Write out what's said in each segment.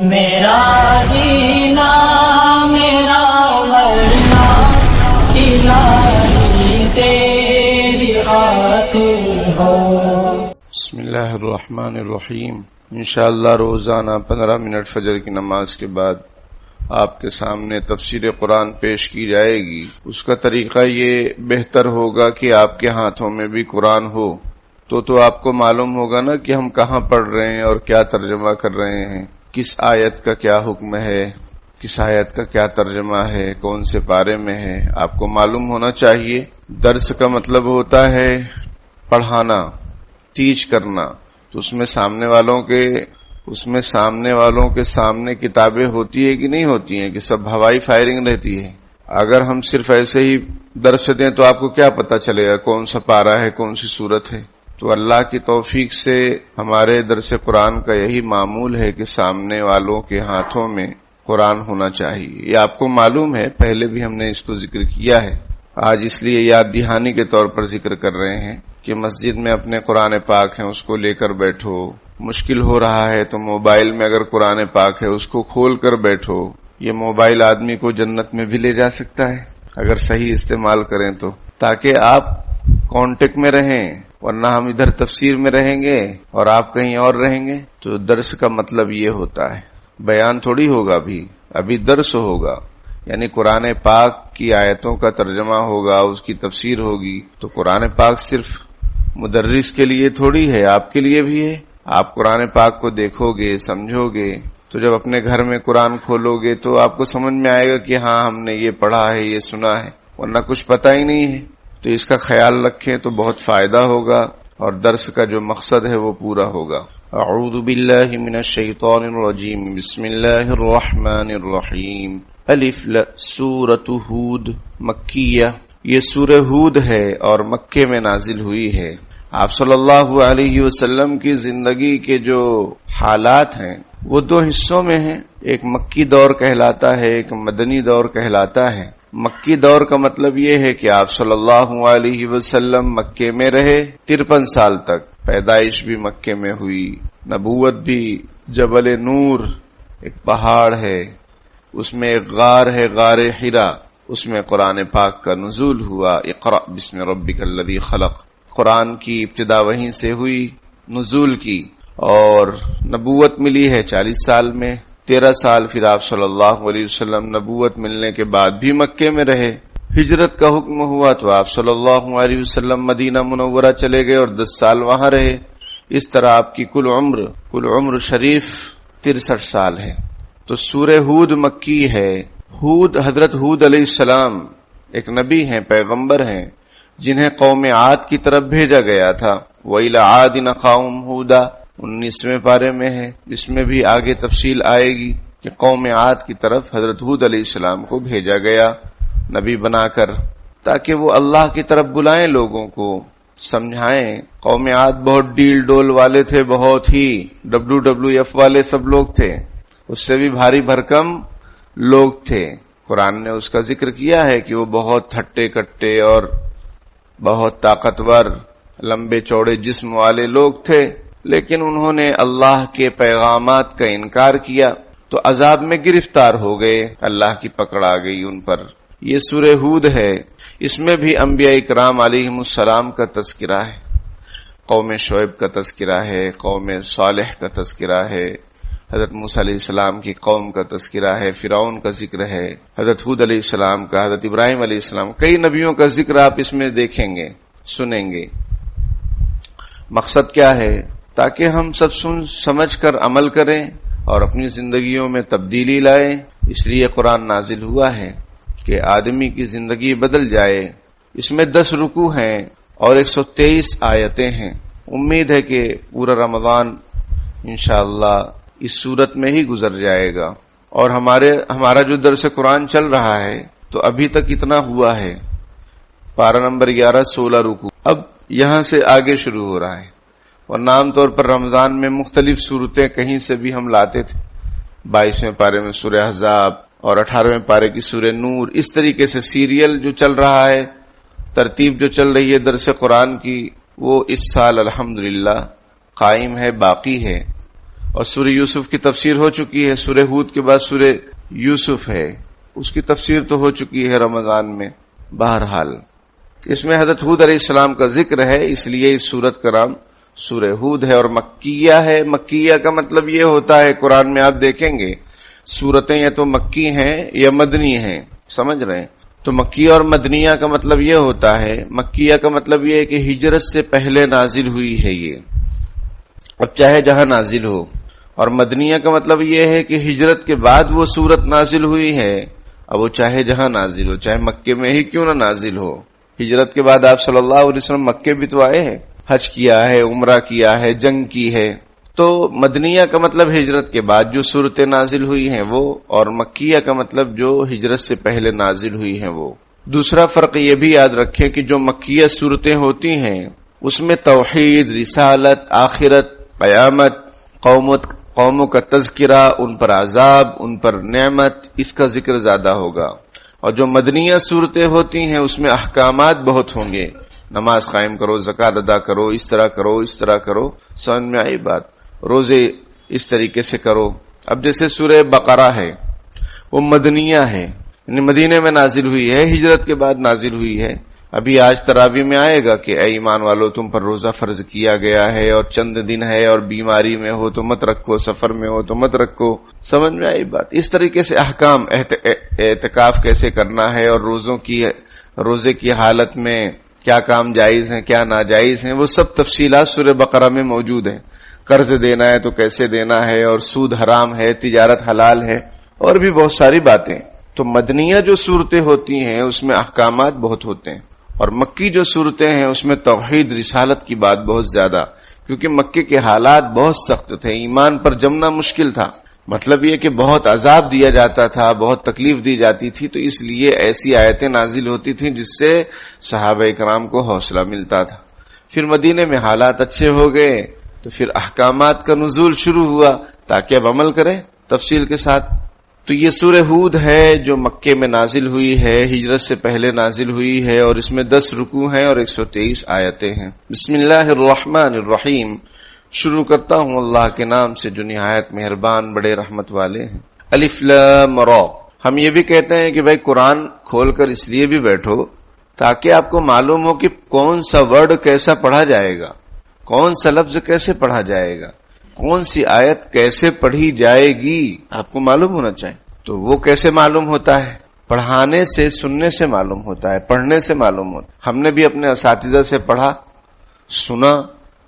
میرا جینا میرا مرنا الہی تیری خاطر ہو۔ بسم اللہ الرحمن الرحیم۔ انشاءاللہ روزانہ 15 منٹ فجر کی نماز کے بعد آپ کے سامنے تفسیر قرآن پیش کی جائے گی۔ اس کا طریقہ یہ بہتر ہوگا کہ آپ کے ہاتھوں میں بھی قرآن ہو تو آپ کو معلوم ہوگا نا کہ ہم کہاں پڑھ رہے ہیں اور کیا ترجمہ کر رہے ہیں، کس آیت کا کیا حکم ہے، کس آیت کا کیا ترجمہ ہے، کون سے پارے میں ہے، آپ کو معلوم ہونا چاہیے۔ درس کا مطلب ہوتا ہے پڑھانا، ٹیچ کرنا، تو اس میں سامنے والوں کے سامنے کتابیں ہوتی ہے کہ نہیں ہوتی ہیں، کہ سب ہوائی فائرنگ رہتی ہے۔ اگر ہم صرف ایسے ہی درس دیں تو آپ کو کیا پتا چلے گا کون سا پارہ ہے، کون سی سورت ہے؟ تو اللہ کی توفیق سے ہمارے درس قرآن کا یہی معمول ہے کہ سامنے والوں کے ہاتھوں میں قرآن ہونا چاہیے۔ یہ آپ کو معلوم ہے، پہلے بھی ہم نے اس کو ذکر کیا ہے، آج اس لیے یاد دہانی کے طور پر ذکر کر رہے ہیں کہ مسجد میں اپنے قرآن پاک ہیں اس کو لے کر بیٹھو، مشکل ہو رہا ہے تو موبائل میں اگر قرآن پاک ہے اس کو کھول کر بیٹھو۔ یہ موبائل آدمی کو جنت میں بھی لے جا سکتا ہے اگر صحیح استعمال کریں تو، تاکہ آپ کانٹیکٹ میں رہیں، ورنہ ہم ادھر تفسیر میں رہیں گے اور آپ کہیں اور رہیں گے۔ تو درس کا مطلب یہ ہوتا ہے، بیان تھوڑی ہوگا، ابھی درس ہوگا، یعنی قرآن پاک کی آیتوں کا ترجمہ ہوگا، اس کی تفسیر ہوگی۔ تو قرآن پاک صرف مدرس کے لیے تھوڑی ہے، آپ کے لیے بھی ہے۔ آپ قرآن پاک کو دیکھو گے، سمجھو گے، تو جب اپنے گھر میں قرآن کھولو گے تو آپ کو سمجھ میں آئے گا کہ ہاں ہم نے یہ پڑھا ہے، یہ سنا ہے، ورنہ کچھ پتہ ہی نہیں ہے۔ تو اس کا خیال رکھیں تو بہت فائدہ ہوگا اور درس کا جو مقصد ہے وہ پورا ہوگا۔ اعوذ باللہ من الشیطان الرجیم، بسم اللہ الرحمن الرحیم۔ الف سورۃ ہود مکیہ، یہ سورہ ہود ہے اور مکے میں نازل ہوئی ہے۔ آپ صلی اللہ علیہ وسلم کی زندگی کے جو حالات ہیں وہ دو حصوں میں ہیں، ایک مکی دور کہلاتا ہے، ایک مدنی دور کہلاتا ہے۔ مکی دور کا مطلب یہ ہے کہ آپ صلی اللہ علیہ وسلم مکے میں رہے 53 سال تک، پیدائش بھی مکے میں ہوئی، نبوت بھی۔ جبل نور ایک پہاڑ ہے، اس میں ایک غار ہے، غار حرا، اس میں قرآن پاک کا نزول ہوا۔ اقرأ بسم ربک الذی خلق، قرآن کی ابتدا وہیں سے ہوئی، نزول کی، اور نبوت ملی ہے 40 سال میں۔ 13 سال پھر آپ صلی اللہ علیہ وسلم نبوت ملنے کے بعد بھی مکے میں رہے۔ ہجرت کا حکم ہوا تو آپ صلی اللہ علیہ وسلم مدینہ منورہ چلے گئے اور 10 سال وہاں رہے۔ اس طرح آپ کی کل عمر شریف 63 سال ہے۔ تو سورہ ہود مکی ہے۔ ہود، حضرت ہود علیہ السلام ایک نبی ہیں، پیغمبر ہیں، جنہیں قوم عاد کی طرف بھیجا گیا تھا۔ وَإِلَىٰ عَادٍ أَخَاهُمْ هُودًا 19ویں پارے میں ہے۔ اس میں بھی آگے تفصیل آئے گی کہ قوم عاد کی طرف حضرت ہود علیہ السلام کو بھیجا گیا نبی بنا کر، تاکہ وہ اللہ کی طرف بلائیں، لوگوں کو سمجھائیں۔ قوم عاد بہت ڈیل ڈول والے تھے، بہت ہی WWF والے سب لوگ تھے، اس سے بھی بھاری بھرکم لوگ تھے۔ قرآن نے اس کا ذکر کیا ہے کہ وہ بہت ہٹے کٹے اور بہت طاقتور، لمبے چوڑے جسم والے لوگ تھے، لیکن انہوں نے اللہ کے پیغامات کا انکار کیا تو عذاب میں گرفتار ہو گئے، اللہ کی پکڑ آ گئی ان پر۔ یہ سورہ ہود ہے، اس میں بھی انبیاء کرام علیہم السلام کا تذکرہ ہے، قوم شعیب کا تذکرہ ہے، قوم صالح کا تذکرہ ہے، حضرت موسیٰ علیہ السلام کی قوم کا تذکرہ ہے، فرعون کا ذکر ہے، حضرت ہود علیہ السلام کا، حضرت ابراہیم علیہ السلام، کئی نبیوں کا ذکر آپ اس میں دیکھیں گے، سنیں گے۔ مقصد کیا ہے؟ تاکہ ہم سب سمجھ کر عمل کریں اور اپنی زندگیوں میں تبدیلی لائیں۔ اس لیے قرآن نازل ہوا ہے کہ آدمی کی زندگی بدل جائے۔ اس میں 10 رکوع ہیں اور 123 آیتیں ہیں۔ امید ہے کہ پورا رمضان انشاءاللہ اس صورت میں ہی گزر جائے گا، اور ہمارا جو درس قرآن چل رہا ہے تو ابھی تک اتنا ہوا ہے، پارہ نمبر 11 16 رکوع، اب یہاں سے آگے شروع ہو رہا ہے۔ ورنہ عام طور پر رمضان میں مختلف صورتیں کہیں سے بھی ہم لاتے تھے، 22ویں پارے میں سورہ احزاب اور 18ویں پارے کی سورہ نور، اس طریقے سے سیریل جو چل رہا ہے، ترتیب جو چل رہی ہے درس قرآن کی، وہ اس سال الحمدللہ قائم ہے، باقی ہے۔ اور سورہ یوسف کی تفسیر ہو چکی ہے، سورہ ہود کے بعد سورہ یوسف ہے، اس کی تفسیر تو ہو چکی ہے رمضان میں۔ بہرحال اس میں حضرت ہود علیہ السلام کا ذکر ہے، اس لیے اس سورت کا نام سورہ ہود ہے، اور مکیہ ہے۔ مکیہ کا مطلب یہ ہوتا ہے، قرآن میں آپ دیکھیں گے سورتیں یا تو مکی ہیں یا مدنی ہیں، سمجھ رہے ہیں؟ تو مکیہ اور مدنیہ کا مطلب یہ ہوتا ہے، مکیہ کا مطلب یہ ہے کہ ہجرت سے پہلے نازل ہوئی ہے یہ، اب چاہے جہاں نازل ہو، اور مدنیہ کا مطلب یہ ہے کہ ہجرت کے بعد وہ سورت نازل ہوئی ہے، اب وہ چاہے جہاں نازل ہو، چاہے مکے میں ہی کیوں نہ نازل ہو۔ ہجرت کے بعد آپ صلی اللہ علیہ وسلم مکے بھی تو آئے ہیں، حج کیا ہے، عمرہ کیا ہے، جنگ کی ہے۔ تو مدنیہ کا مطلب ہجرت کے بعد جو صورتیں نازل ہوئی ہیں وہ، اور مکیہ کا مطلب جو ہجرت سے پہلے نازل ہوئی ہیں وہ۔ دوسرا فرق یہ بھی یاد رکھیں کہ جو مکیہ صورتیں ہوتی ہیں اس میں توحید، رسالت، آخرت، قیامت، قوموں کا تذکرہ، ان پر عذاب، ان پر نعمت، اس کا ذکر زیادہ ہوگا۔ اور جو مدنیہ صورتیں ہوتی ہیں اس میں احکامات بہت ہوں گے، نماز قائم کرو، زکوٰۃ ادا کرو، اس طرح کرو، اس طرح کرو، سمجھ میں آئی بات، روزے اس طریقے سے کرو۔ اب جیسے سورہ بقرہ ہے وہ مدنیہ ہے، یعنی مدینے میں نازل ہوئی ہے، ہجرت کے بعد نازل ہوئی ہے۔ ابھی آج تراویح میں آئے گا کہ اے ایمان والو تم پر روزہ فرض کیا گیا ہے، اور چند دن ہے، اور بیماری میں ہو تو مت رکھو، سفر میں ہو تو مت رکھو، سمجھ میں آئی بات۔ اس طریقے سے احکام، اعتکاف کیسے کرنا ہے، اور روزے کی حالت میں کیا کام جائز ہیں کیا ناجائز ہیں، وہ سب تفصیلات سورہ بقرہ میں موجود ہیں۔ قرض دینا ہے تو کیسے دینا ہے، اور سود حرام ہے، تجارت حلال ہے، اور بھی بہت ساری باتیں۔ تو مدنیہ جو صورتیں ہوتی ہیں اس میں احکامات بہت ہوتے ہیں، اور مکی جو صورتیں ہیں اس میں توحید، رسالت کی بات بہت زیادہ، کیونکہ مکے کے حالات بہت سخت تھے، ایمان پر جمنا مشکل تھا، مطلب یہ کہ بہت عذاب دیا جاتا تھا، بہت تکلیف دی جاتی تھی، تو اس لیے ایسی آیتیں نازل ہوتی تھیں جس سے صحابہ کرام کو حوصلہ ملتا تھا۔ پھر مدینے میں حالات اچھے ہو گئے تو پھر احکامات کا نزول شروع ہوا تاکہ اب عمل کریں تفصیل کے ساتھ۔ تو یہ سورہ ہود ہے جو مکے میں نازل ہوئی ہے، ہجرت سے پہلے نازل ہوئی ہے، اور اس میں 10 رکوع ہیں اور 123 آیتیں ہیں۔ بسم اللہ الرحمن الرحیم، شروع کرتا ہوں اللہ کے نام سے جو نہایت مہربان بڑے رحمت والے ہیں۔ الف لام را۔ ہم یہ بھی کہتے ہیں کہ بھائی قرآن کھول کر اس لیے بھی بیٹھو تاکہ آپ کو معلوم ہو کہ کون سا ورڈ کیسا پڑھا جائے گا، کون سا لفظ کیسے پڑھا جائے گا، کون سی آیت کیسے پڑھی جائے گی، آپ کو معلوم ہونا چاہیے۔ تو وہ کیسے معلوم ہوتا ہے؟ پڑھانے سے، سننے سے معلوم ہوتا ہے، پڑھنے سے معلوم ہوتا ہے۔ ہم نے بھی اپنے اساتذہ سے پڑھا، سنا،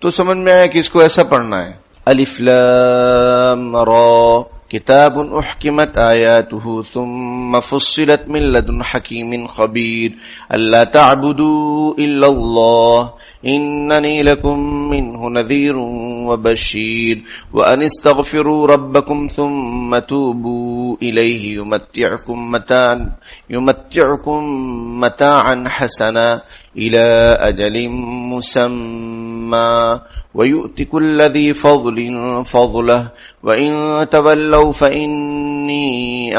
تو سمجھ میں آیا کہ اس کو ایسا پڑھنا ہے۔ الف لام را کتاب احکمت آیاتہ ثم فصلت من لدن حکیم خبیر اللہ تعبدوا الا اللہ اننی لکم منہ نذیر وبشیر وان استغفروا ربکم ثم توبوا الیہ یمتعکم متاعا حسنا الى اجل مسمى وَيُؤْتِ كُلَّ ذِي فَضْلٍ فَضْلَهُ وَإِن تَوَلَّوْا فَإِنِّي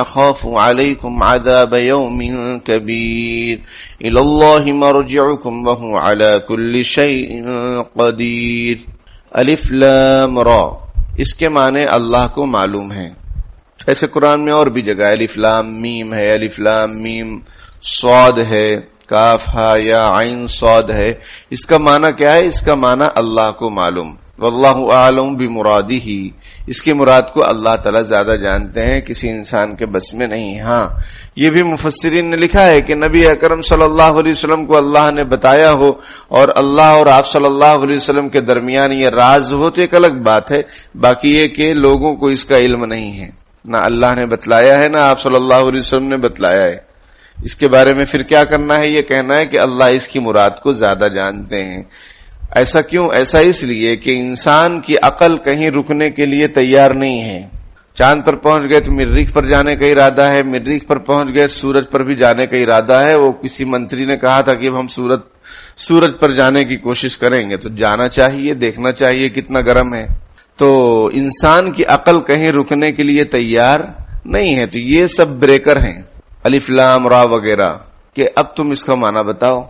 أَخَافُ عَلَيْكُمْ عَذَابَ يَوْمٍ كَبِيرٍ إِلَى اللَّهِ مَرْجِعُكُمْ وَهُوَ عَلَى كُلِّ شَيْءٍ قَدِيرٌ۔ الف لام را، اس کے معنی اللہ کو معلوم ہیں۔ ایسے قرآن میں اور بھی جگہ الف لام میم ہے، الف لام میم صاد ہے، کاف ہا یا عین صاد ہے۔ اس کا معنی کیا ہے؟ اس کا معنی اللہ کو معلوم، واللہ اعلم بمرادہ، اس کی مراد کو اللہ تعالی زیادہ جانتے ہیں، کسی انسان کے بس میں نہیں۔ ہاں یہ بھی مفسرین نے لکھا ہے کہ نبی اکرم صلی اللہ علیہ وسلم کو اللہ نے بتایا ہو اور اللہ اور آپ صلی اللہ علیہ وسلم کے درمیان یہ راز ہو تو ایک الگ بات ہے، باقی یہ کہ لوگوں کو اس کا علم نہیں ہے، نہ اللہ نے بتلایا ہے نہ آپ صلی اللہ علیہ وسلم نے بتلایا ہے۔ اس کے بارے میں پھر کیا کرنا ہے؟ یہ کہنا ہے کہ اللہ اس کی مراد کو زیادہ جانتے ہیں۔ ایسا کیوں؟ ایسا اس لیے کہ انسان کی عقل کہیں رکنے کے لیے تیار نہیں ہے۔ چاند پر پہنچ گئے تو مریخ پر جانے کا ارادہ ہے، مریخ پر پہنچ گئے سورج پر بھی جانے کا ارادہ ہے۔ وہ کسی منتری نے کہا تھا کہ اب ہم سورج پر جانے کی کوشش کریں گے، تو جانا چاہیے، دیکھنا چاہیے کتنا گرم ہے۔ تو انسان کی عقل کہیں رکنے کے لیے تیار نہیں ہے۔ تو یہ سب بریکر ہیں، الف لام را وغیرہ، کہ اب تم اس کا معنی بتاؤ،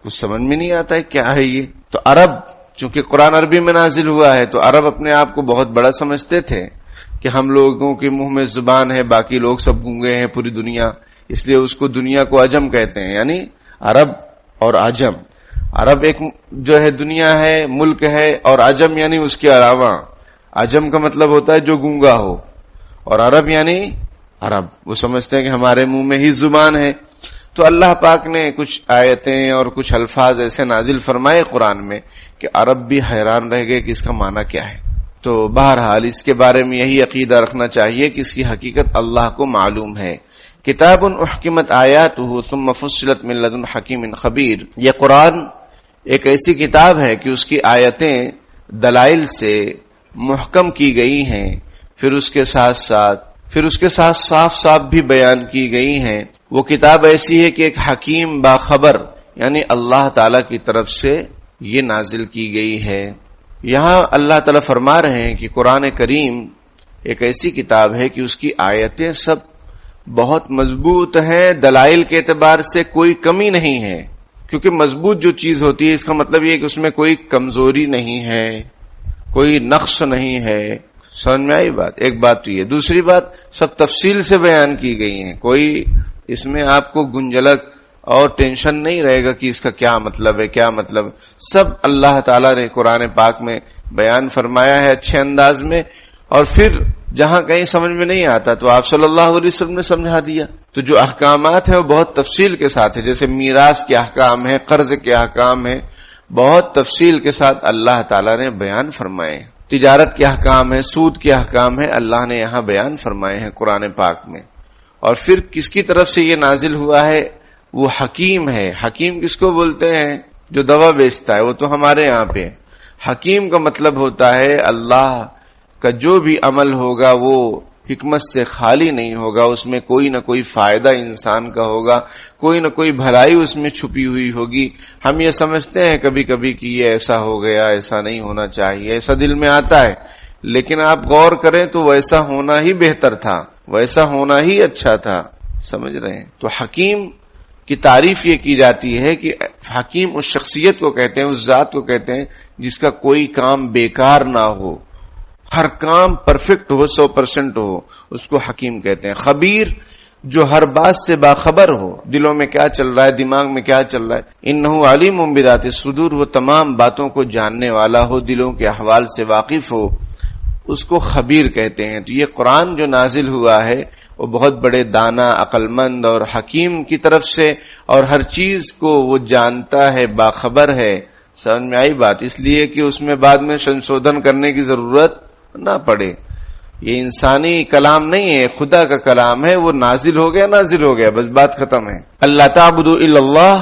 کچھ سمجھ میں نہیں آتا ہے کیا ہے یہ۔ تو عرب چونکہ قرآن عربی میں نازل ہوا ہے تو عرب اپنے آپ کو بہت بڑا سمجھتے تھے کہ ہم لوگوں کے منہ میں زبان ہے، باقی لوگ سب گونگے ہیں پوری دنیا، اس لیے اس کو دنیا کو عجم کہتے ہیں، یعنی عرب اور عجم۔ عرب ایک جو ہے دنیا ہے، ملک ہے، اور عجم یعنی اس کے علاوہ۔ عجم کا مطلب ہوتا ہے جو گونگا ہو، اور عرب یعنی عرب، وہ سمجھتے ہیں کہ ہمارے منہ میں ہی زبان ہے۔ تو اللہ پاک نے کچھ آیتیں اور کچھ الفاظ ایسے نازل فرمائے قرآن میں کہ عرب بھی حیران رہ گئے کہ اس کا معنی کیا ہے۔ تو بہرحال اس کے بارے میں یہی عقیدہ رکھنا چاہیے کہ اس کی حقیقت اللہ کو معلوم ہے۔ کتاب احکمت آیاتہ ثم فصلت من لدن حکیم خبیر، یہ قرآن ایک ایسی کتاب ہے کہ اس کی آیتیں دلائل سے محکم کی گئی ہیں، پھر اس کے ساتھ صاف صاف بھی بیان کی گئی ہیں۔ وہ کتاب ایسی ہے کہ ایک حکیم باخبر یعنی اللہ تعالی کی طرف سے یہ نازل کی گئی ہے۔ یہاں اللہ تعالیٰ فرما رہے ہیں کہ قرآن کریم ایک ایسی کتاب ہے کہ اس کی آیتیں سب بہت مضبوط ہیں، دلائل کے اعتبار سے کوئی کمی نہیں ہے، کیونکہ مضبوط جو چیز ہوتی ہے اس کا مطلب یہ کہ اس میں کوئی کمزوری نہیں ہے، کوئی نقص نہیں ہے۔ سمجھ میں آئی بات؟ ایک بات تو یہ، دوسری بات سب تفصیل سے بیان کی گئی ہیں، کوئی اس میں آپ کو گنجلک اور ٹینشن نہیں رہے گا کہ اس کا کیا مطلب ہے، کیا مطلب، سب اللہ تعالیٰ نے قرآن پاک میں بیان فرمایا ہے اچھے انداز میں۔ اور پھر جہاں کہیں سمجھ میں نہیں آتا تو آپ صلی اللہ علیہ وسلم نے سمجھا دیا۔ تو جو احکامات ہیں وہ بہت تفصیل کے ساتھ ہے، جیسے میراث کے احکام ہیں، قرض کے احکام ہیں، بہت تفصیل کے ساتھ اللہ تعالیٰ نے بیان فرمائے۔ تجارت کے احکام ہیں، سود کے احکام ہیں، اللہ نے یہاں بیان فرمائے ہیں قرآن پاک میں۔ اور پھر کس کی طرف سے یہ نازل ہوا ہے؟ وہ حکیم ہے۔ حکیم کس کو بولتے ہیں؟ جو دوا بیچتا ہے، وہ تو ہمارے یہاں پہ۔ حکیم کا مطلب ہوتا ہے اللہ کا جو بھی عمل ہوگا وہ حکمت سے خالی نہیں ہوگا، اس میں کوئی نہ کوئی فائدہ انسان کا ہوگا، کوئی نہ کوئی بھلائی اس میں چھپی ہوئی ہوگی۔ ہم یہ سمجھتے ہیں کبھی کبھی کہ یہ ایسا ہو گیا، ایسا نہیں ہونا چاہیے، ایسا دل میں آتا ہے، لیکن آپ غور کریں تو ویسا ہونا ہی بہتر تھا، ویسا ہونا ہی اچھا تھا۔ سمجھ رہے ہیں؟ تو حکیم کی تعریف یہ کی جاتی ہے کہ حکیم اس شخصیت کو کہتے ہیں، اس ذات کو کہتے ہیں جس کا کوئی کام بیکار نہ ہو، ہر کام پرفیکٹ ہو، 100% ہو، اس کو حکیم کہتے ہیں۔ خبیر جو ہر بات سے باخبر ہو، دلوں میں کیا چل رہا ہے، دماغ میں کیا چل رہا ہے، انہ علیم بذات الصدور، وہ تمام باتوں کو جاننے والا ہو، دلوں کے احوال سے واقف ہو، اس کو خبیر کہتے ہیں۔ تو یہ قرآن جو نازل ہوا ہے وہ بہت بڑے دانا، عقل مند اور حکیم کی طرف سے، اور ہر چیز کو وہ جانتا ہے، باخبر ہے۔ سمجھ میں آئی بات؟ اس لیے کہ اس میں بعد میں سنشودھن کرنے کی ضرورت نہ پڑے۔ یہ انسانی کلام نہیں ہے، خدا کا کلام ہے، وہ نازل ہو گیا، بس بات ختم ہے۔ اللہ تعبدوا الا اللہ،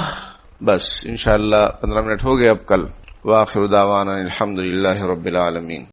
بس انشاءاللہ 15 منٹ ہو گئے اب کل۔ وآخر دعوانا الحمدللہ رب العالمین۔